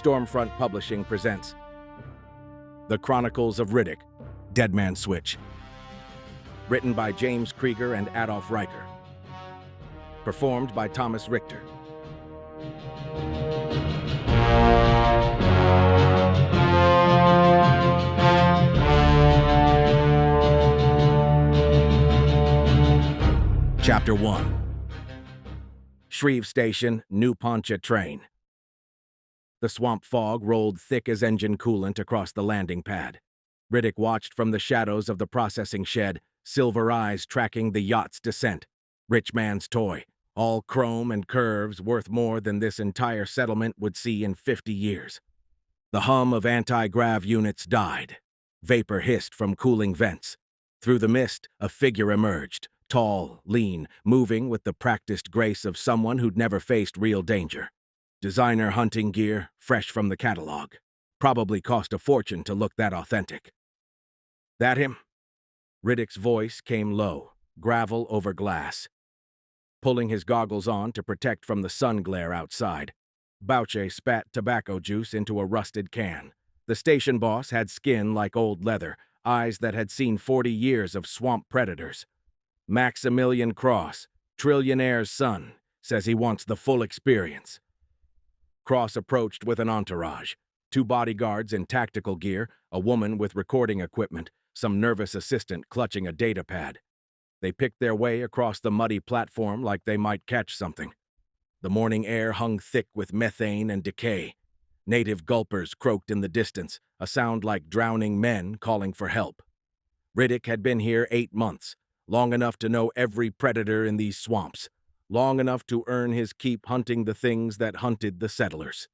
Stormfront Publishing presents The Chronicles of Riddick, Dead Man's Switch. Written by James Krieger and Adolf Riker. Performed by Thomas Richter. Chapter 1. Shreve Station, New Pontchartrain. The swamp fog rolled thick as engine coolant across the landing pad. Riddick watched from the shadows of the processing shed, silver eyes tracking the yacht's descent. Rich man's toy, all chrome and curves, worth more than this entire settlement would see in 50 years. The hum of anti-grav units died. Vapor hissed from cooling vents. Through the mist, a figure emerged. Tall, lean, moving with the practiced grace of someone who'd never faced real danger. Designer hunting gear, fresh from the catalog. Probably cost a fortune to look that authentic. That him? Riddick's voice came low, gravel over glass. Pulling his goggles on to protect from the sun glare outside, Boucher spat tobacco juice into a rusted can. The station boss had skin like old leather, eyes that had seen 40 years of swamp predators. Maximilian Cross, trillionaire's son, says he wants the full experience. Cross approached with an entourage. 2 bodyguards in tactical gear, a woman with recording equipment, some nervous assistant clutching a data pad. They picked their way across the muddy platform like they might catch something. The morning air hung thick with methane and decay. Native gulpers croaked in the distance, a sound like drowning men calling for help. Riddick had been here 8 months. Long enough to know every predator in these swamps, long enough to earn his keep hunting the things that hunted the settlers.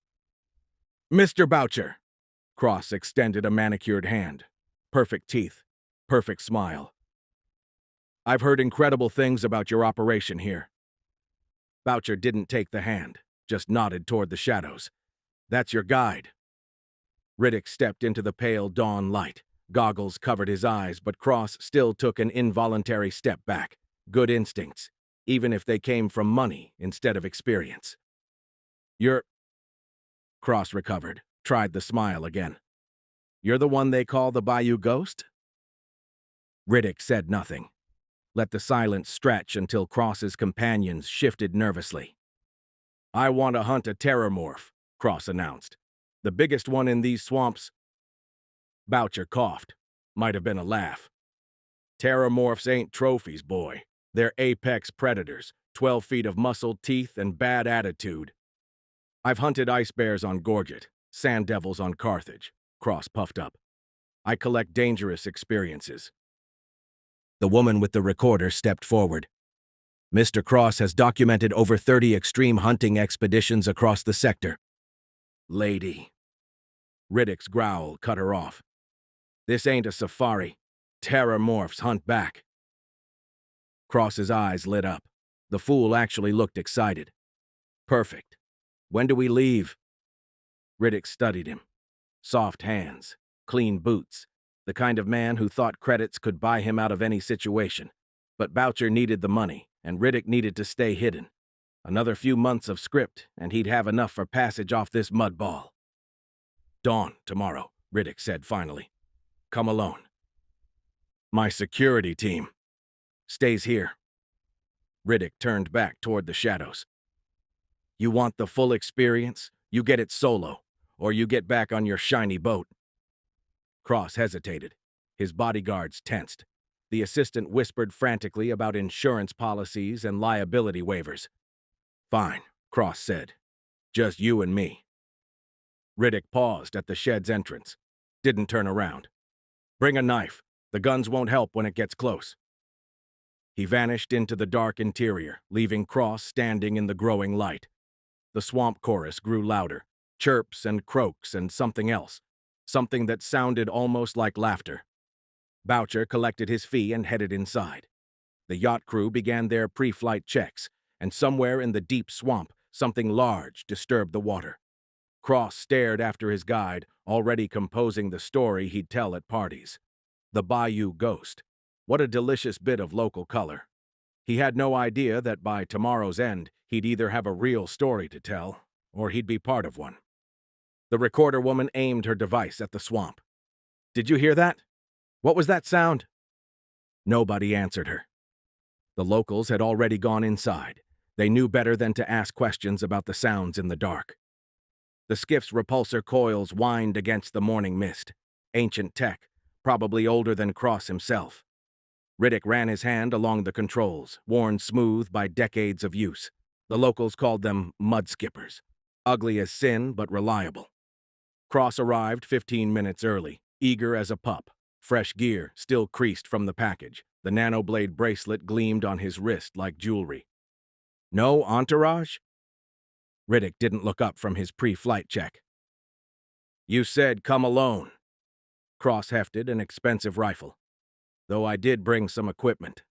Mr. Boucher, Cross extended a manicured hand. Perfect teeth, perfect smile. I've heard incredible things about your operation here. Boucher didn't take the hand, just nodded toward the shadows. That's your guide. Riddick stepped into the pale dawn light. Goggles covered his eyes, but Cross still took an involuntary step back. Good instincts, even if they came from money instead of experience. You're... Cross recovered, tried the smile again. You're the one they call the Bayou Ghost? Riddick said nothing. Let the silence stretch until Cross's companions shifted nervously. I want to hunt a terrormorph, Cross announced. The biggest one in these swamps. Boucher coughed. Might have been a laugh. Terrormorphs ain't trophies, boy. They're apex predators, 12 feet of muscle, teeth, and bad attitude. I've hunted ice bears on Gorget, sand devils on Carthage. Cross puffed up. I collect dangerous experiences. The woman with the recorder stepped forward. Mr. Cross has documented over 30 extreme hunting expeditions across the sector. Lady. Riddick's growl cut her off. This ain't a safari. Terrormorphs hunt back. Cross's eyes lit up. The fool actually looked excited. Perfect. When do we leave? Riddick studied him. Soft hands, clean boots, the kind of man who thought credits could buy him out of any situation. But Boucher needed the money, and Riddick needed to stay hidden. Another few months of script, and he'd have enough for passage off this mudball. Dawn tomorrow, Riddick said finally. Come alone. My security team stays here. Riddick turned back toward the shadows. You want the full experience? You get it solo, or you get back on your shiny boat. Cross hesitated. His bodyguards tensed. The assistant whispered frantically about insurance policies and liability waivers. Fine, Cross said. Just you and me. Riddick paused at the shed's entrance. Didn't turn around. Bring a knife. The guns won't help when it gets close. He vanished into the dark interior, leaving Cross standing in the growing light. The swamp chorus grew louder. Chirps and croaks and something else. Something that sounded almost like laughter. Boucher collected his fee and headed inside. The yacht crew began their pre-flight checks, and somewhere in the deep swamp, something large disturbed the water. Cross stared after his guide, already composing the story he'd tell at parties. The Bayou Ghost. What a delicious bit of local color. He had no idea that by tomorrow's end, he'd either have a real story to tell, or he'd be part of one. The recorder woman aimed her device at the swamp. "Did you hear that? What was that sound?" Nobody answered her. The locals had already gone inside. They knew better than to ask questions about the sounds in the dark. The skiff's repulsor coils whined against the morning mist. Ancient tech, probably older than Cross himself. Riddick ran his hand along the controls, worn smooth by decades of use. The locals called them mud skippers. Ugly as sin, but reliable. Cross arrived 15 minutes early, eager as a pup. Fresh gear, still creased from the package. The nanoblade bracelet gleamed on his wrist like jewelry. No entourage? Riddick didn't look up from his pre-flight check. "You said come alone." Cross hefted an expensive rifle. "Though I did bring some equipment."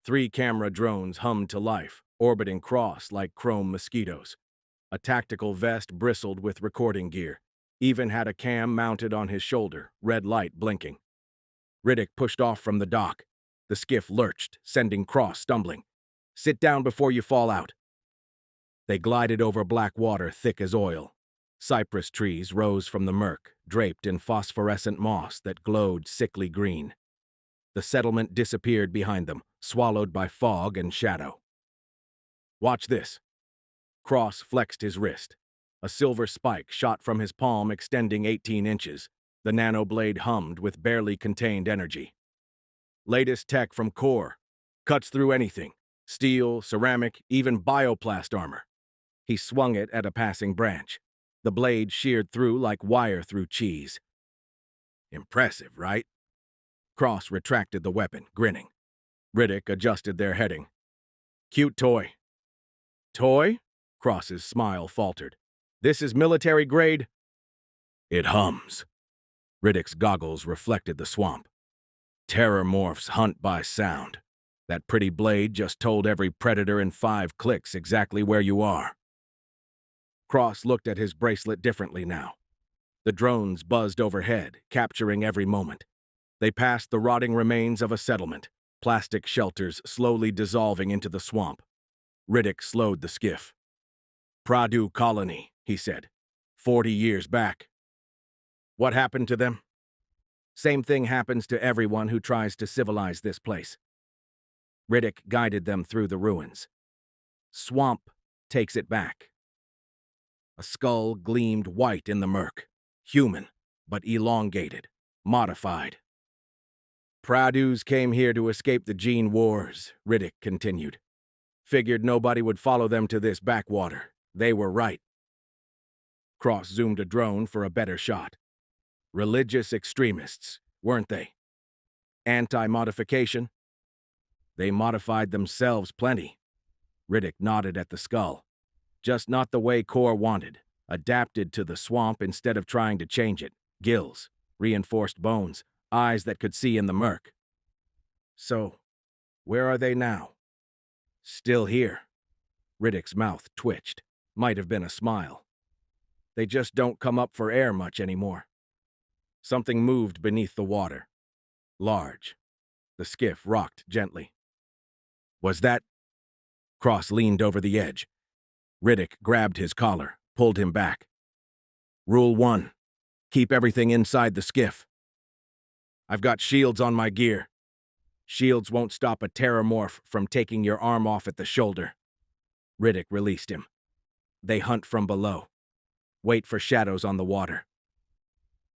3 camera drones hummed to life, orbiting Cross like chrome mosquitoes. A tactical vest bristled with recording gear. Even had a cam mounted on his shoulder, red light blinking. Riddick pushed off from the dock. The skiff lurched, sending Cross stumbling. "Sit down before you fall out." They glided over black water thick as oil. Cypress trees rose from the murk, draped in phosphorescent moss that glowed sickly green. The settlement disappeared behind them, swallowed by fog and shadow. "Watch this." Cross flexed his wrist. A silver spike shot from his palm, extending 18 inches. The nanoblade hummed with barely contained energy. "Latest tech from Core. Cuts through anything. Steel, ceramic, even bioplast armor." He swung it at a passing branch. The blade sheared through like wire through cheese. "Impressive, right?" Cross retracted the weapon, grinning. Riddick adjusted their heading. "Cute toy." "Toy?" Cross's smile faltered. "This is military grade?" "It hums." Riddick's goggles reflected the swamp. "Terror morphs hunt by sound. That pretty blade just told every predator in 5 clicks exactly where you are." Cross looked at his bracelet differently now. The drones buzzed overhead, capturing every moment. They passed the rotting remains of a settlement, plastic shelters slowly dissolving into the swamp. Riddick slowed the skiff. "Pradu colony," he said. 40 years back." "What happened to them?" "Same thing happens to everyone who tries to civilize this place." Riddick guided them through the ruins. "Swamp takes it back." A skull gleamed white in the murk. Human, but elongated, modified. "Pradus came here to escape the gene wars," Riddick continued. "Figured nobody would follow them to this backwater. They were right." Cross zoomed a drone for a better shot. "Religious extremists, weren't they? Anti-modification?" "They modified themselves plenty." Riddick nodded at the skull. "Just not the way Core wanted. Adapted to the swamp instead of trying to change it. Gills, reinforced bones, eyes that could see in the murk." "So, where are they now?" "Still here." Riddick's mouth twitched. Might have been a smile. "They just don't come up for air much anymore." Something moved beneath the water. Large. The skiff rocked gently. "Was that—" Cross leaned over the edge. Riddick grabbed his collar, pulled him back. "Rule 1. Keep everything inside the skiff." "I've got shields on my gear." "Shields won't stop a terramorph from taking your arm off at the shoulder." Riddick released him. "They hunt from below. Wait for shadows on the water."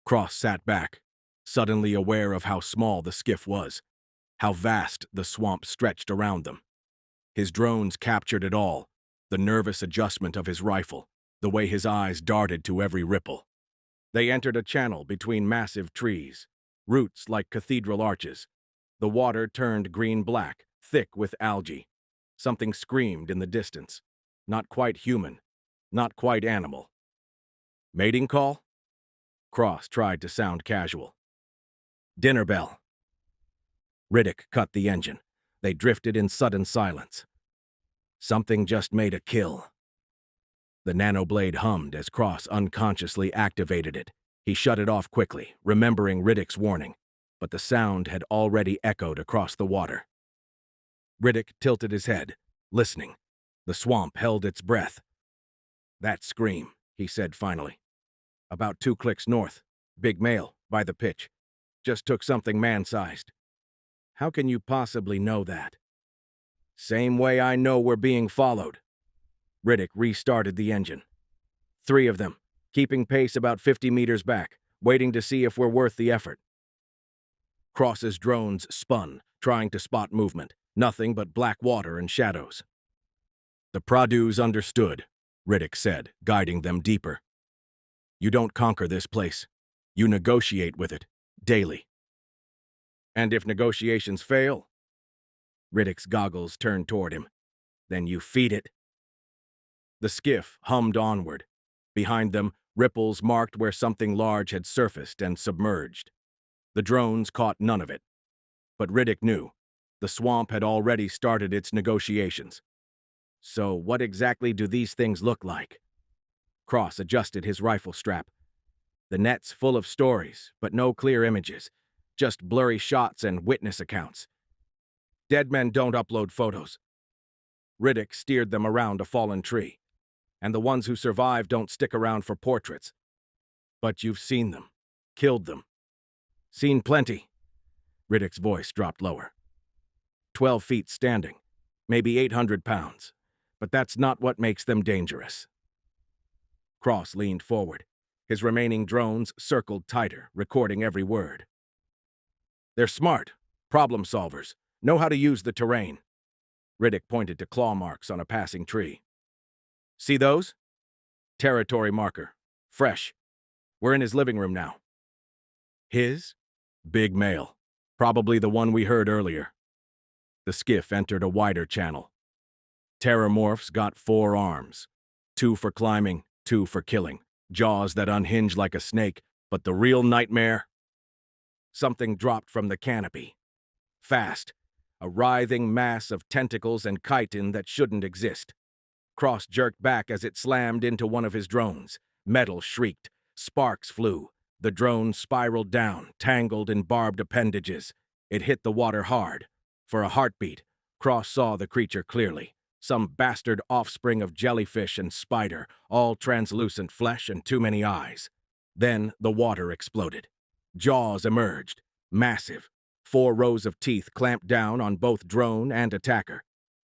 Cross sat back, suddenly aware of how small the skiff was, how vast the swamp stretched around them. His drones captured it all, the nervous adjustment of his rifle, the way his eyes darted to every ripple. They entered a channel between massive trees, roots like cathedral arches. The water turned green-black, thick with algae. Something screamed in the distance. Not quite human, not quite animal. "Mating call?" Cross tried to sound casual. "Dinner bell." Riddick cut the engine. They drifted in sudden silence. Something just made a kill. The nanoblade hummed as Cross unconsciously activated it. He shut it off quickly, remembering Riddick's warning, but the sound had already echoed across the water. Riddick tilted his head, listening. The swamp held its breath. "That scream," he said finally. About 2 clicks north. Big male, by the pitch. Just took something man-sized. How can you possibly know that? Same way I know we're being followed. Riddick restarted the engine. 3 of them, keeping pace about 50 meters back, waiting to see if we're worth the effort. Cross's drones spun, trying to spot movement. Nothing but black water and shadows. The Pradus understood, Riddick said, guiding them deeper. You don't conquer this place. You negotiate with it, daily. And if negotiations fail? Riddick's goggles turned toward him. Then you feed it. The skiff hummed onward. Behind them, ripples marked where something large had surfaced and submerged. The drones caught none of it. But Riddick knew. The swamp had already started its negotiations. So what exactly do these things look like? Cross adjusted his rifle strap. The net's full of stories, but no clear images. Just blurry shots and witness accounts. Dead men don't upload photos. Riddick steered them around a fallen tree. And the ones who survive don't stick around for portraits. But you've seen them. Killed them. Seen plenty. Riddick's voice dropped lower. 12 feet standing. Maybe 800 pounds. But that's not what makes them dangerous. Cross leaned forward. His remaining drones circled tighter, recording every word. They're smart, problem solvers, know how to use the terrain. Riddick pointed to claw marks on a passing tree. See those? Territory marker. Fresh. We're in his living room now. His? Big male. Probably the one we heard earlier. The skiff entered a wider channel. Terramorphs got 4 arms. 2 for climbing, 2 for killing. Jaws that unhinge like a snake, but the real nightmare? Something dropped from the canopy. Fast. A writhing mass of tentacles and chitin that shouldn't exist. Cross jerked back as it slammed into one of his drones. Metal shrieked. Sparks flew. The drone spiraled down, tangled in barbed appendages. It hit the water hard. For a heartbeat, Cross saw the creature clearly. Some bastard offspring of jellyfish and spider, all translucent flesh and too many eyes. Then the water exploded. Jaws emerged, massive. 4 rows of teeth clamped down on both drone and attacker.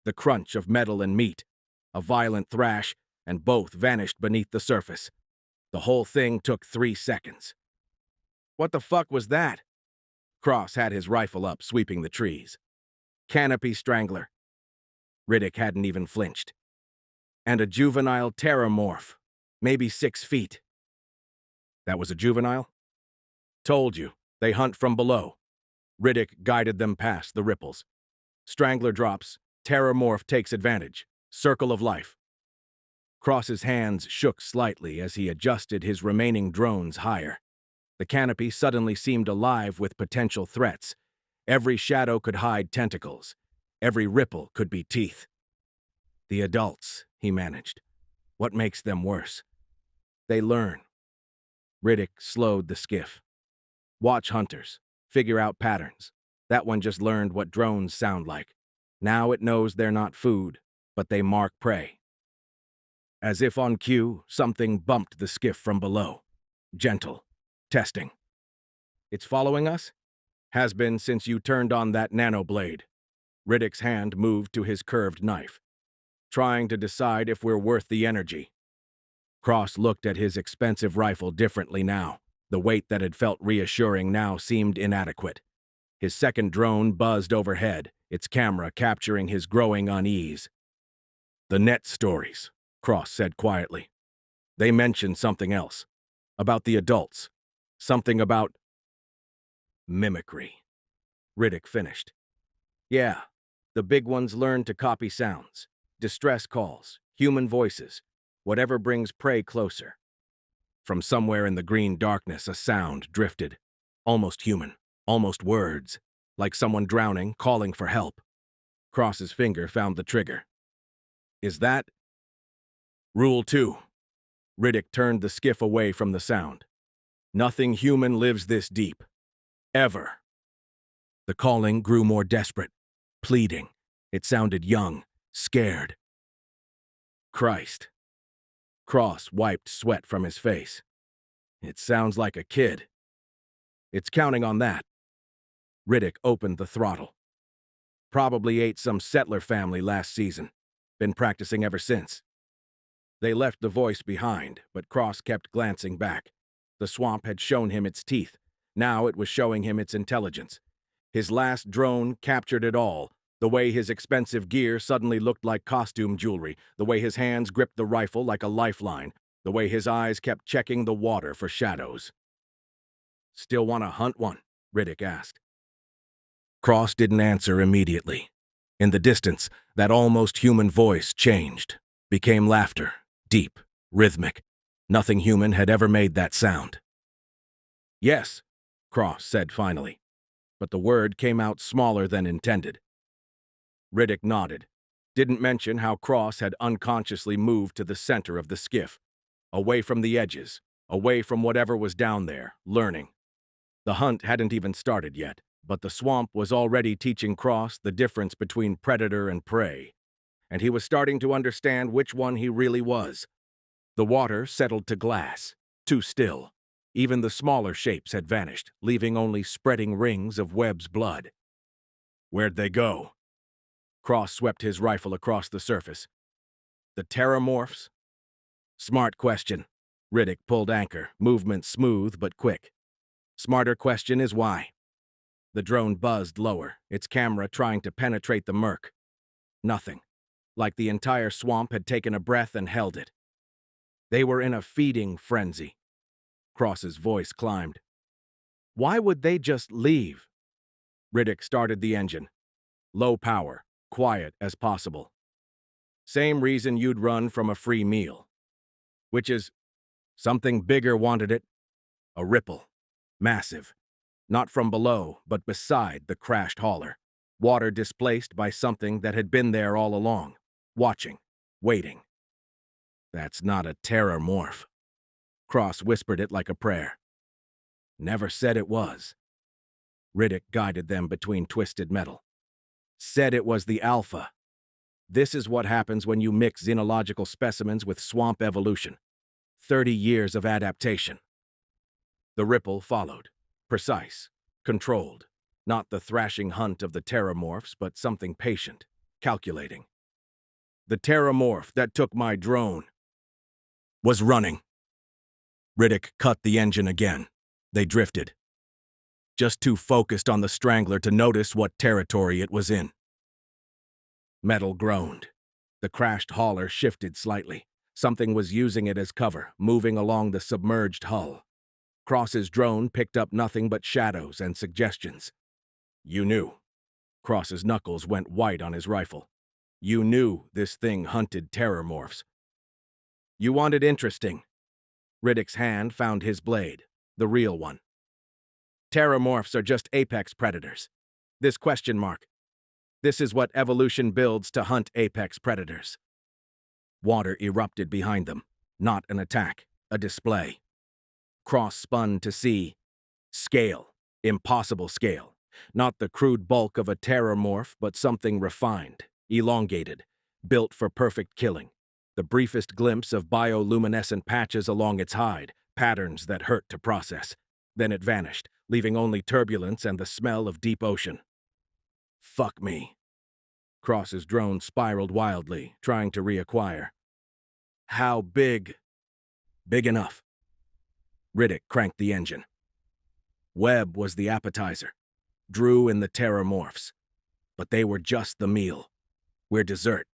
The crunch of metal and meat. A violent thrash, and both vanished beneath the surface. The whole thing took 3 seconds. What the fuck was that? Cross had his rifle up, sweeping the trees. Canopy strangler. Riddick hadn't even flinched. And a juvenile terramorph, maybe 6 feet. That was a juvenile? Told you, they hunt from below. Riddick guided them past the ripples. Strangler drops, terramorph takes advantage. Circle of life. Cross's hands shook slightly as he adjusted his remaining drones higher. The canopy suddenly seemed alive with potential threats. Every shadow could hide tentacles. Every ripple could be teeth. The adults, he managed. What makes them worse? They learn. Riddick slowed the skiff. Watch hunters. Figure out patterns. That one just learned what drones sound like. Now it knows they're not food, but they mark prey. As if on cue, something bumped the skiff from below. Gentle. Testing. It's following us? Has been since you turned on that nanoblade. Riddick's hand moved to his curved knife. Trying to decide if we're worth the energy. Cross looked at his expensive rifle differently now. The weight that had felt reassuring now seemed inadequate. His second drone buzzed overhead, its camera capturing his growing unease. The net stories, Cross said quietly. They mentioned something else. About the adults. Something about mimicry. Riddick finished. Yeah, the big ones learn to copy sounds, distress calls, human voices, whatever brings prey closer. From somewhere in the green darkness, a sound drifted. Almost human, almost words, like someone drowning, calling for help. Cross's finger found the trigger. Is that? Rule 2. Riddick turned the skiff away from the sound. Nothing human lives this deep. Ever. The calling grew more desperate, pleading. It sounded young, scared. Christ. Cross wiped sweat from his face. It sounds like a kid. It's counting on that. Riddick opened the throttle. Probably ate some settler family last season. Been practicing ever since. They left the voice behind, but Cross kept glancing back. The swamp had shown him its teeth. Now it was showing him its intelligence. His last drone captured it all. The way his expensive gear suddenly looked like costume jewelry, the way his hands gripped the rifle like a lifeline, the way his eyes kept checking the water for shadows. "Still want to hunt one?" Riddick asked. Cross didn't answer immediately. In the distance, that almost human voice changed, became laughter, deep, rhythmic. Nothing human had ever made that sound. "Yes," Cross said finally, but the word came out smaller than intended. Riddick nodded, didn't mention how Cross had unconsciously moved to the center of the skiff, away from the edges, away from whatever was down there, learning. The hunt hadn't even started yet, but the swamp was already teaching Cross the difference between predator and prey, and he was starting to understand which one he really was. The water settled to glass, too still. Even the smaller shapes had vanished, leaving only spreading rings of Webb's blood. "Where'd they go?" Cross swept his rifle across the surface. "The terramorphs?" "Smart question." Riddick pulled anchor, movement smooth but quick. "Smarter question is why." The drone buzzed lower, its camera trying to penetrate the murk. Nothing. Like the entire swamp had taken a breath and held it. They were in a feeding frenzy. Cross's voice climbed. "Why would they just leave?" Riddick started the engine. Low power, quiet as possible. "Same reason you'd run from a free meal. Which is, something bigger wanted it. A ripple. Massive. Not from below, but beside the crashed hauler. Water displaced by something that had been there all along. Watching. Waiting. That's not a terramorph." Cross whispered it like a prayer. "Never said it was." Riddick guided them between twisted metal. "Said it was the alpha. This is what happens when you mix xenological specimens with swamp evolution. 30 years of adaptation." The ripple followed. Precise. Controlled. Not the thrashing hunt of the terramorphs, but something patient. Calculating. "The terramorph that took my drone was running." Riddick cut the engine again. They drifted. Just too focused on the strangler to notice what territory it was in. Metal groaned. The crashed hauler shifted slightly. Something was using it as cover, moving along the submerged hull. Cross's drone picked up nothing but shadows and suggestions. "You knew." Cross's knuckles went white on his rifle. "You knew this thing hunted terramorphs." "You wanted interesting." Riddick's hand found his blade, the real one. "Terramorphs are just apex predators. This question mark. This is what evolution builds to hunt apex predators." Water erupted behind them. Not an attack, a display. Cross spun to see. Scale. Impossible scale. Not the crude bulk of a terramorph, but something refined, elongated, built for perfect killing. The briefest glimpse of bioluminescent patches along its hide, patterns that hurt to process. Then it vanished, leaving only turbulence and the smell of deep ocean. "Fuck me." Cross's drone spiraled wildly, trying to reacquire. "How big?" "Big enough." Riddick cranked the engine. Webb was the appetizer. Drew in the terramorphs. But they were just the meal. We're dessert.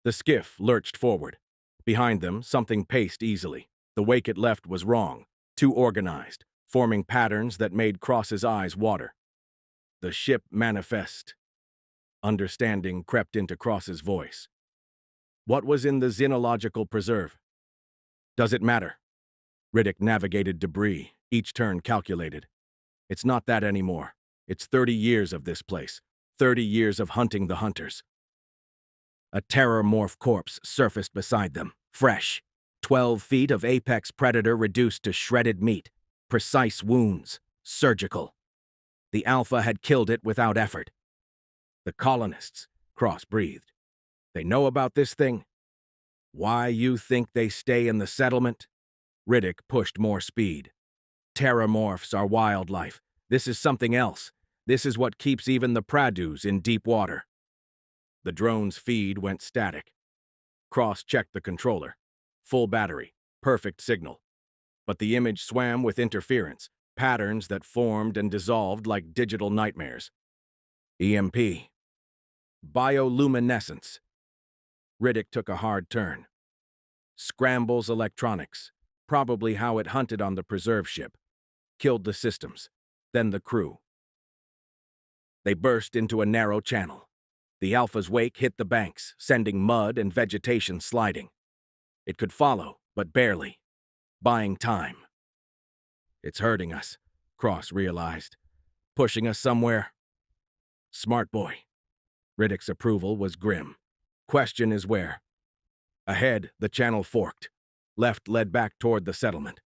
The skiff lurched forward. Behind them, something paced easily. The wake it left was wrong, too organized, forming patterns that made Cross's eyes water. "The ship manifest." Understanding crept into Cross's voice. "What was in the xenological preserve?" "Does it matter?" Riddick navigated debris, each turn calculated. "It's not that anymore. It's 30 years of this place. 30 years of hunting the hunters." A terramorph corpse surfaced beside them, fresh. 12 feet of apex predator reduced to shredded meat. Precise wounds. Surgical. The alpha had killed it without effort. "The colonists," Cross breathed. "They know about this thing? Why you think they stay in the settlement?" Riddick pushed more speed. Terramorphs are wildlife. This is something else. This is what keeps even the Pradus in deep water. The drone's feed went static. Cross-checked the controller. Full battery. Perfect signal. But the image swam with interference, patterns that formed and dissolved like digital nightmares. EMP. Bioluminescence. Riddick took a hard turn. Scrambles electronics. Probably how it hunted on the preserve ship. Killed the systems. Then the crew. They burst into a narrow channel. The Alpha's wake hit the banks, sending mud and vegetation sliding. It could follow, but barely. Buying time. It's hurting us, Cross realized. Pushing us somewhere. Smart boy. Riddick's approval was grim. Question is where? Ahead, the channel forked. Left led back toward the settlement.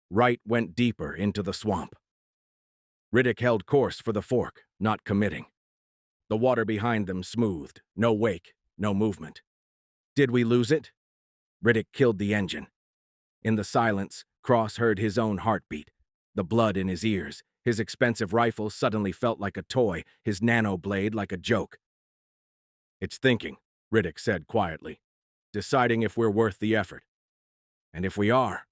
Right went deeper into the swamp. Riddick held course for the fork, not committing. The water behind them smoothed. No wake, no movement. Did we lose it? Riddick killed the engine. In the silence, Cross heard his own heartbeat. The blood in his ears. His expensive rifle suddenly felt like a toy, his nano blade like a joke. It's thinking, Riddick said quietly. Deciding if we're worth the effort. And if we are.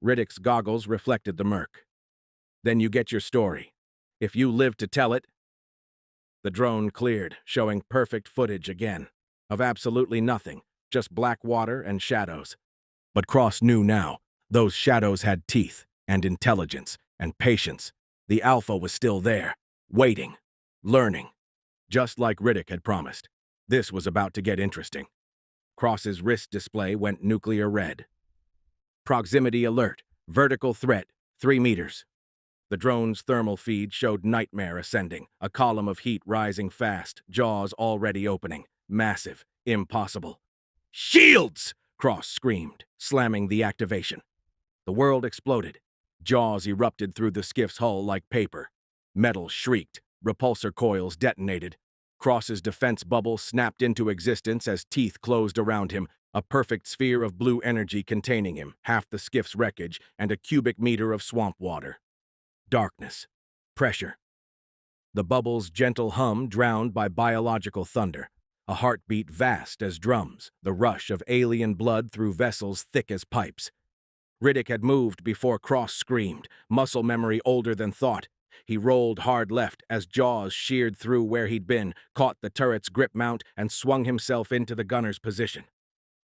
Riddick's goggles reflected the murk. Then you get your story. If you live to tell it. The drone cleared, showing perfect footage again. Of absolutely nothing, just black water and shadows. But Cross knew now, those shadows had teeth, and intelligence, and patience. The Alpha was still there, waiting, learning. Just like Riddick had promised. This was about to get interesting. Cross's wrist display went nuclear red. Proximity alert, vertical threat, 3 meters. The drone's thermal feed showed nightmare ascending, a column of heat rising fast, jaws already opening. Massive, impossible. Shields! Cross screamed, slamming the activation. The world exploded. Jaws erupted through the skiff's hull like paper. Metal shrieked. Repulsor coils detonated. Cross's defense bubble snapped into existence as teeth closed around him, a perfect sphere of blue energy containing him, half the skiff's wreckage, and a cubic meter of swamp water. Darkness. Pressure. The bubble's gentle hum drowned by biological thunder. A heartbeat vast as drums, the rush of alien blood through vessels thick as pipes. Riddick had moved before Cross screamed, muscle memory older than thought. He rolled hard left as jaws sheared through where he'd been, caught the turret's grip mount, and swung himself into the gunner's position.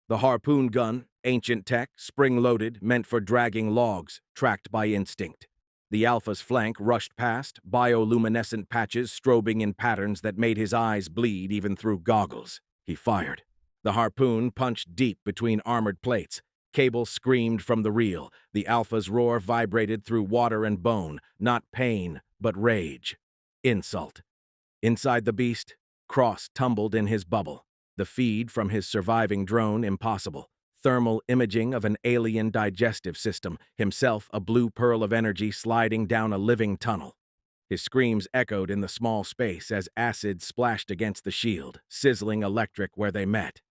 The harpoon gun, ancient tech, spring-loaded, meant for dragging logs, tracked by instinct. The Alpha's flank rushed past, bioluminescent patches strobing in patterns that made his eyes bleed even through goggles. He fired. The harpoon punched deep between armored plates. Cable screamed from the reel. The Alpha's roar vibrated through water and bone, not pain, but rage. Insult. Inside the beast, Cross tumbled in his bubble. The feed from his surviving drone impossible. Thermal imaging of an alien digestive system, himself a blue pearl of energy sliding down a living tunnel. His screams echoed in the small space as acid splashed against the shield, sizzling electric where they met.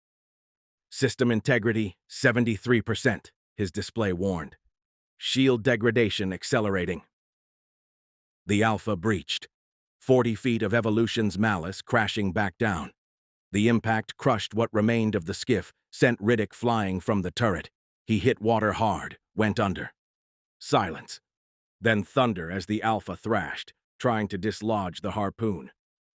System integrity, 73%, his display warned. Shield degradation accelerating. The Alpha breached. 40 feet of evolution's malice crashing back down. The impact crushed what remained of the skiff, sent Riddick flying from the turret. He hit water hard, went under. Silence. Then thunder as the Alpha thrashed, trying to dislodge the harpoon.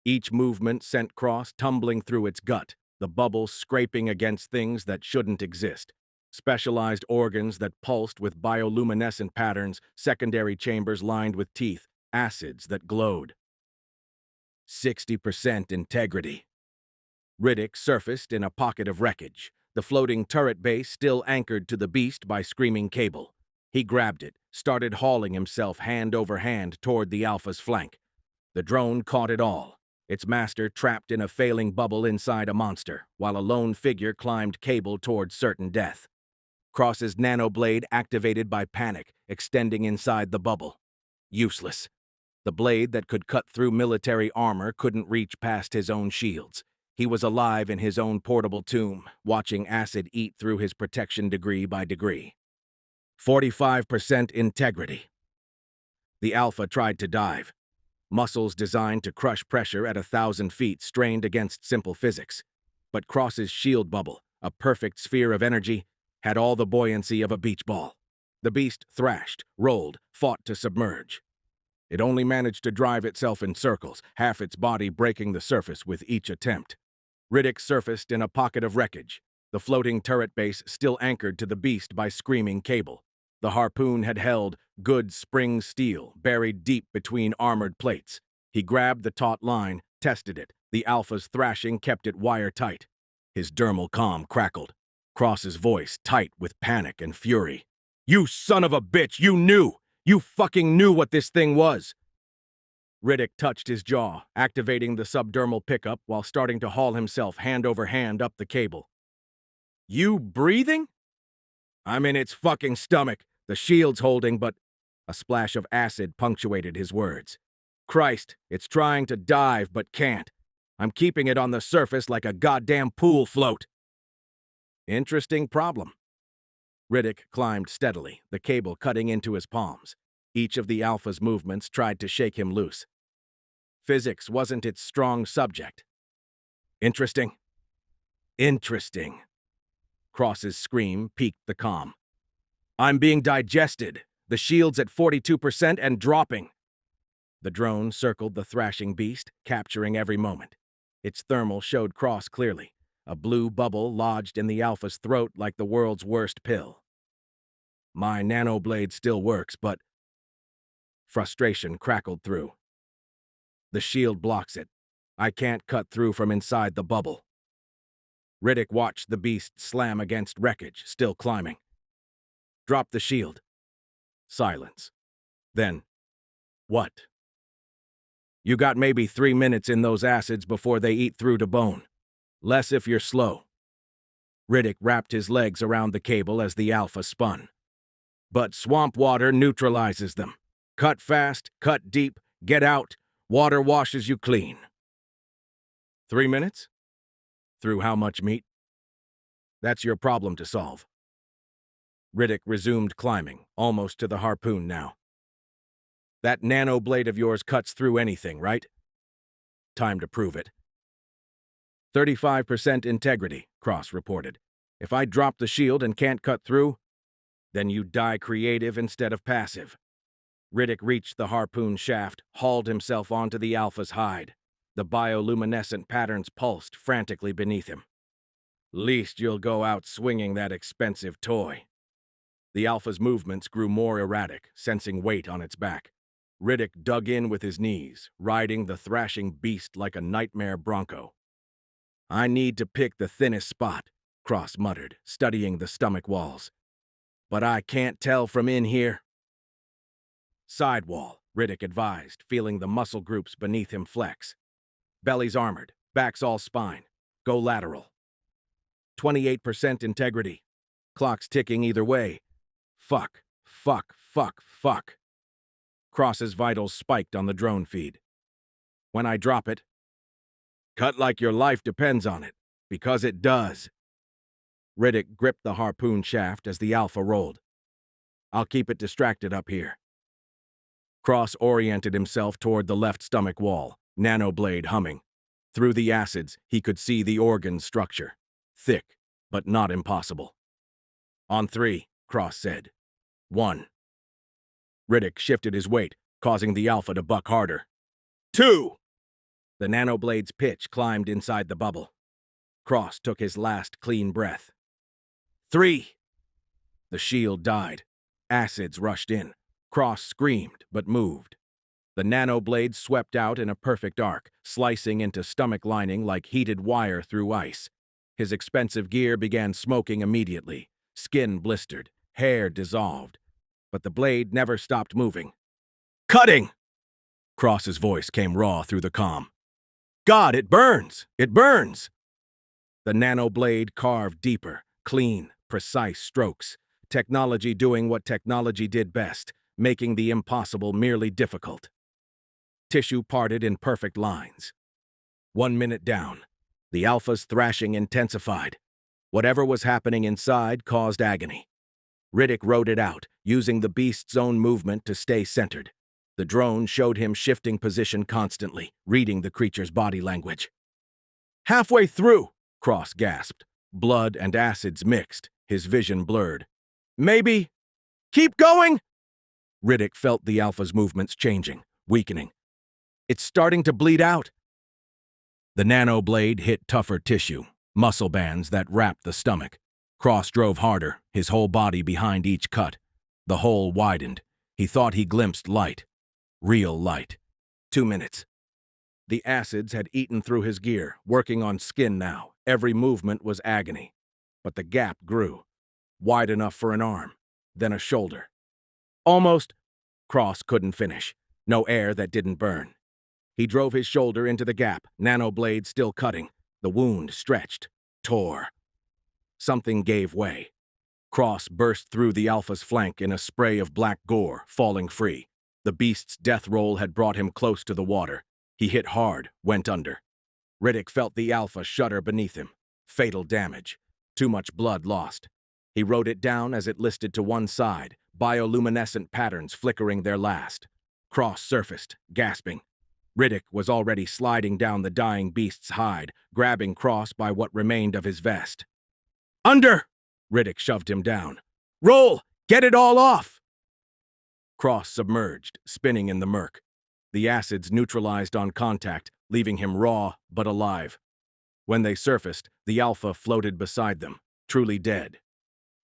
Each movement sent Cross tumbling through its gut, the bubble scraping against things that shouldn't exist. Specialized organs that pulsed with bioluminescent patterns, secondary chambers lined with teeth, acids that glowed. 60% integrity. Riddick surfaced in a pocket of wreckage, the floating turret base still anchored to the beast by screaming cable. He grabbed it, started hauling himself hand over hand toward the Alpha's flank. The drone caught it all, its master trapped in a failing bubble inside a monster, while a lone figure climbed cable toward certain death. Cross's nanoblade activated by panic, extending inside the bubble. Useless. The blade that could cut through military armor couldn't reach past his own shields. He was alive in his own portable tomb, watching acid eat through his protection degree by degree. 45% integrity. The Alpha tried to dive. Muscles designed to crush pressure at 1,000 feet strained against simple physics. But Cross's shield bubble, a perfect sphere of energy, had all the buoyancy of a beach ball. The beast thrashed, rolled, fought to submerge. It only managed to drive itself in circles, half its body breaking the surface with each attempt. Riddick surfaced in a pocket of wreckage, the floating turret base still anchored to the beast by screaming cable. The harpoon had held good spring steel, buried deep between armored plates. He grabbed the taut line, tested it. The Alpha's thrashing kept it wire-tight. His dermal calm crackled. Cross's voice tight with panic and fury. "You son of a bitch, you knew! You fucking knew what this thing was!" Riddick touched his jaw, activating the subdermal pickup while starting to haul himself hand over hand up the cable. "You breathing?" "I'm in its fucking stomach. The shield's holding, but—" A splash of acid punctuated his words. "Christ, it's trying to dive, but can't. I'm keeping it on the surface like a goddamn pool float." Interesting problem. Riddick climbed steadily, the cable cutting into his palms. Each of the Alpha's movements tried to shake him loose. Physics wasn't its strong subject. Interesting. Interesting. Cross's scream piqued the calm. "I'm being digested. The shield's at 42% and dropping." The drone circled the thrashing beast, capturing every moment. Its thermal showed Cross clearly, a blue bubble lodged in the Alpha's throat like the world's worst pill. "My nanoblade still works, but—" Frustration crackled through. "The shield blocks it. I can't cut through from inside the bubble." Riddick watched the beast slam against wreckage, still climbing. "Drop the shield." Silence. Then, "What?" "You got maybe 3 minutes in those acids before they eat through to bone. Less if you're slow." Riddick wrapped his legs around the cable as the Alpha spun. "But swamp water neutralizes them. Cut fast, cut deep, get out. Water washes you clean." 3 minutes? Through how much meat? That's your problem to solve. Riddick resumed climbing, almost to the harpoon now. "That nano blade of yours cuts through anything, right?" "Time to prove it." 35% integrity, Cross reported. "If I drop the shield and can't cut through, then you die creative instead of passive." Riddick reached the harpoon shaft, hauled himself onto the Alpha's hide. The bioluminescent patterns pulsed frantically beneath him. "Least you'll go out swinging that expensive toy." The Alpha's movements grew more erratic, sensing weight on its back. Riddick dug in with his knees, riding the thrashing beast like a nightmare bronco. "I need to pick the thinnest spot," Cross muttered, studying the stomach walls. "But I can't tell from in here." "Sidewall," Riddick advised, feeling the muscle groups beneath him flex. "Belly's armored, back's all spine. Go lateral." 28% integrity. Clock's ticking either way. Fuck, fuck, fuck, fuck. Cross's vitals spiked on the drone feed. "When I drop it—" "Cut like your life depends on it, because it does." Riddick gripped the harpoon shaft as the Alpha rolled. "I'll keep it distracted up here." Cross oriented himself toward the left stomach wall, nanoblade humming. Through the acids, he could see the organ structure. Thick, but not impossible. "On 3, Cross said. 1. Riddick shifted his weight, causing the Alpha to buck harder. 2. The nanoblade's pitch climbed inside the bubble. Cross took his last clean breath. 3. The shield died. Acids rushed in. Cross screamed, but moved. The nanoblade swept out in a perfect arc, slicing into stomach lining like heated wire through ice. His expensive gear began smoking immediately. Skin blistered, hair dissolved. But the blade never stopped moving. "Cutting!" Cross's voice came raw through the comm. "God, it burns! It burns!" The nanoblade carved deeper, clean, precise strokes. Technology doing what technology did best, making the impossible merely difficult. Tissue parted in perfect lines. 1 minute down. The Alpha's thrashing intensified. Whatever was happening inside caused agony. Riddick rode it out, using the beast's own movement to stay centered. The drone showed him shifting position constantly, reading the creature's body language. "Halfway through," Cross gasped. Blood and acids mixed, his vision blurred. "Maybe. Keep going!" Riddick felt the Alpha's movements changing, weakening. "It's starting to bleed out." The nano blade hit tougher tissue, muscle bands that wrapped the stomach. Cross drove harder, his whole body behind each cut. The hole widened. He thought he glimpsed light. Real light. 2 minutes. The acids had eaten through his gear, working on skin now. Every movement was agony. But the gap grew. Wide enough for an arm, then a shoulder. Almost. Cross couldn't finish. No air that didn't burn. He drove his shoulder into the gap, nano blade still cutting. The wound stretched, tore. Something gave way. Cross burst through the Alpha's flank in a spray of black gore, falling free. The beast's death roll had brought him close to the water. He hit hard, went under. Riddick felt the Alpha shudder beneath him. Fatal damage. Too much blood lost. He wrote it down as it listed to one side, bioluminescent patterns flickering their last. Cross surfaced, gasping. Riddick was already sliding down the dying beast's hide, grabbing Cross by what remained of his vest. "Under!" Riddick shoved him down. "Roll! Get it all off!" Cross submerged, spinning in the murk. The acids neutralized on contact, leaving him raw but alive. When they surfaced, the Alpha floated beside them, truly dead.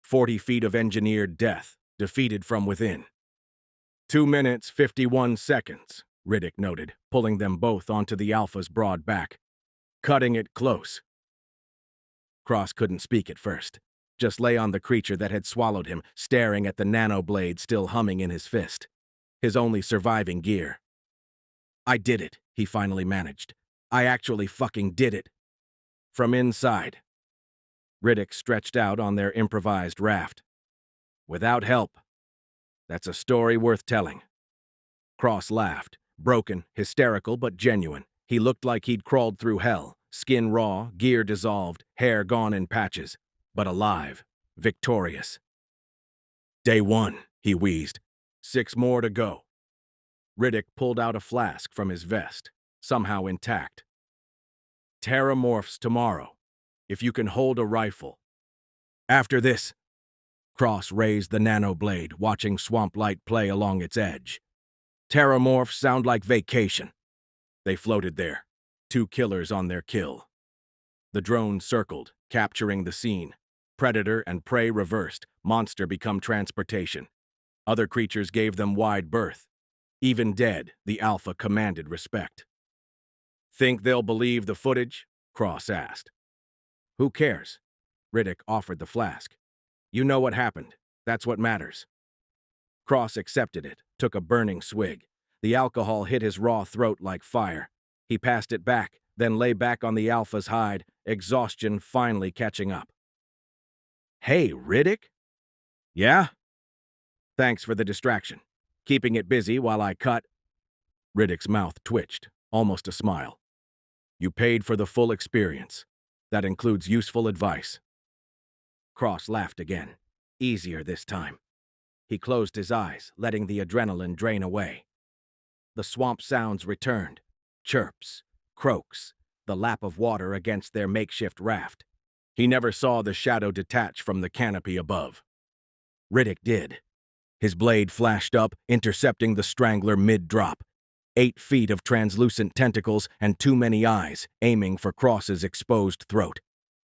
40 feet of engineered death, defeated from within. 2 minutes, 51 seconds, Riddick noted, pulling them both onto the Alpha's broad back. Cutting it close. Cross couldn't speak at first. Just lay on the creature that had swallowed him, staring at the nano blade still humming in his fist. His only surviving gear. "I did it," he finally managed. "I actually fucking did it." From inside. Riddick stretched out on their improvised raft. "Without help. That's a story worth telling." Cross laughed, broken, hysterical, but genuine. He looked like he'd crawled through hell, skin raw, gear dissolved, hair gone in patches, but alive, victorious. "Day 1, he wheezed. 6 more to go." Riddick pulled out a flask from his vest, somehow intact. "Terramorphs tomorrow, if you can hold a rifle. After this." Cross raised the nano blade, watching swamp light play along its edge. "Terramorphs sound like vacation." They floated there, 2 killers on their kill. The drone circled, capturing the scene. Predator and prey reversed, monster become transportation. Other creatures gave them wide berth. Even dead, the Alpha commanded respect. "Think they'll believe the footage?" Cross asked. "Who cares?" Riddick offered the flask. "You know what happened. That's what matters." Cross accepted it, took a burning swig. The alcohol hit his raw throat like fire. He passed it back, then lay back on the Alpha's hide, exhaustion finally catching up. "Hey, Riddick?" "Yeah?" "Thanks for the distraction. Keeping it busy while I cut." Riddick's mouth twitched, almost a smile. "You paid for the full experience. That includes useful advice." Cross laughed again, easier this time. He closed his eyes, letting the adrenaline drain away. The swamp sounds returned. Chirps, croaks, the lap of water against their makeshift raft. He never saw the shadow detach from the canopy above. Riddick did. His blade flashed up, intercepting the strangler mid-drop. 8 feet of translucent tentacles and too many eyes, aiming for Cross's exposed throat.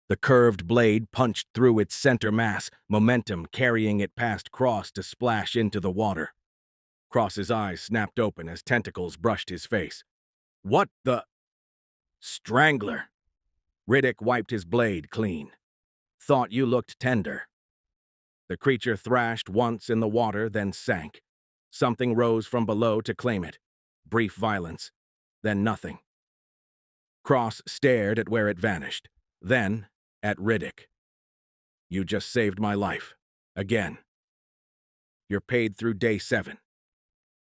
The curved blade punched through its center mass, momentum carrying it past Cross to splash into the water. Cross's eyes snapped open as tentacles brushed his face. "What the—" "Strangler." Riddick wiped his blade clean. "Thought you looked tender." The creature thrashed once in the water, then sank. Something rose from below to claim it. Brief violence, then nothing. Cross stared at where it vanished, then at Riddick. "You just saved my life. Again. You're paid through day 7.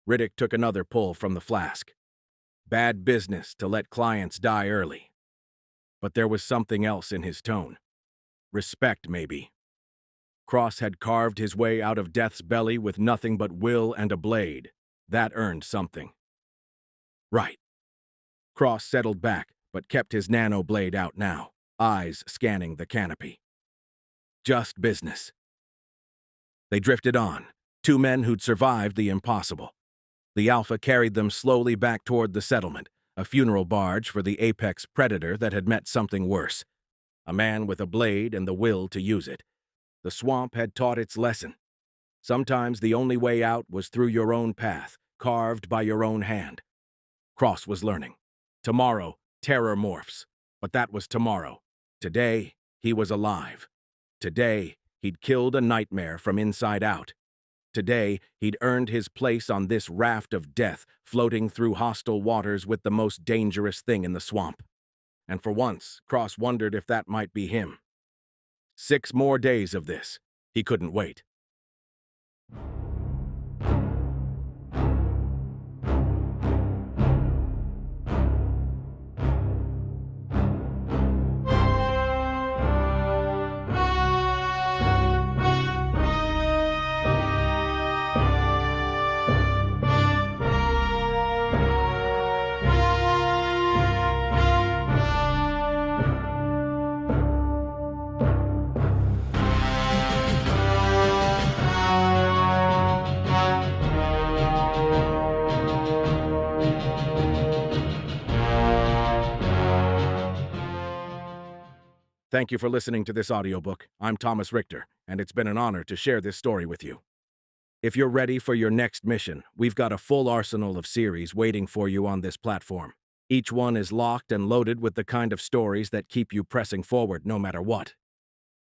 Riddick took another pull from the flask. Bad business to let clients die early. But there was something else in his tone. Respect, maybe. Cross had carved his way out of death's belly with nothing but will and a blade. That earned something. Right. Cross settled back, but kept his nano blade out now, eyes scanning the canopy. Just business. They drifted on, two men who'd survived the impossible. The Alpha carried them slowly back toward the settlement, a funeral barge for the apex predator that had met something worse. A man with a blade and the will to use it. The swamp had taught its lesson. Sometimes the only way out was through your own path, carved by your own hand. Cross was learning. Tomorrow, terror morphs. But that was tomorrow. Today, he was alive. Today, he'd killed a nightmare from inside out. Today, he'd earned his place on this raft of death, floating through hostile waters with the most dangerous thing in the swamp. And for once, Cross wondered if that might be him. 6 more days of this. He couldn't wait. Thank you for listening to this audiobook. I'm Thomas Richter, and it's been an honor to share this story with you. If you're ready for your next mission, we've got a full arsenal of series waiting for you on this platform. Each one is locked and loaded with the kind of stories that keep you pressing forward no matter what.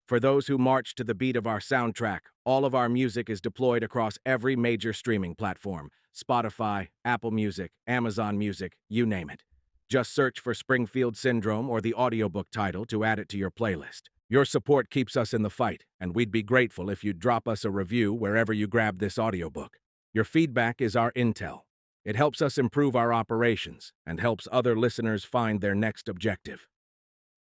For those who march to the beat of our soundtrack, all of our music is deployed across every major streaming platform: Spotify, Apple Music, Amazon Music, you name it. Just search for Springfield Syndrome or the audiobook title to add it to your playlist. Your support keeps us in the fight, and we'd be grateful if you'd drop us a review wherever you grab this audiobook. Your feedback is our intel. It helps us improve our operations and helps other listeners find their next objective.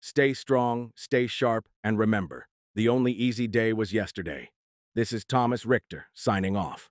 Stay strong, stay sharp, and remember, the only easy day was yesterday. This is Thomas Richter, signing off.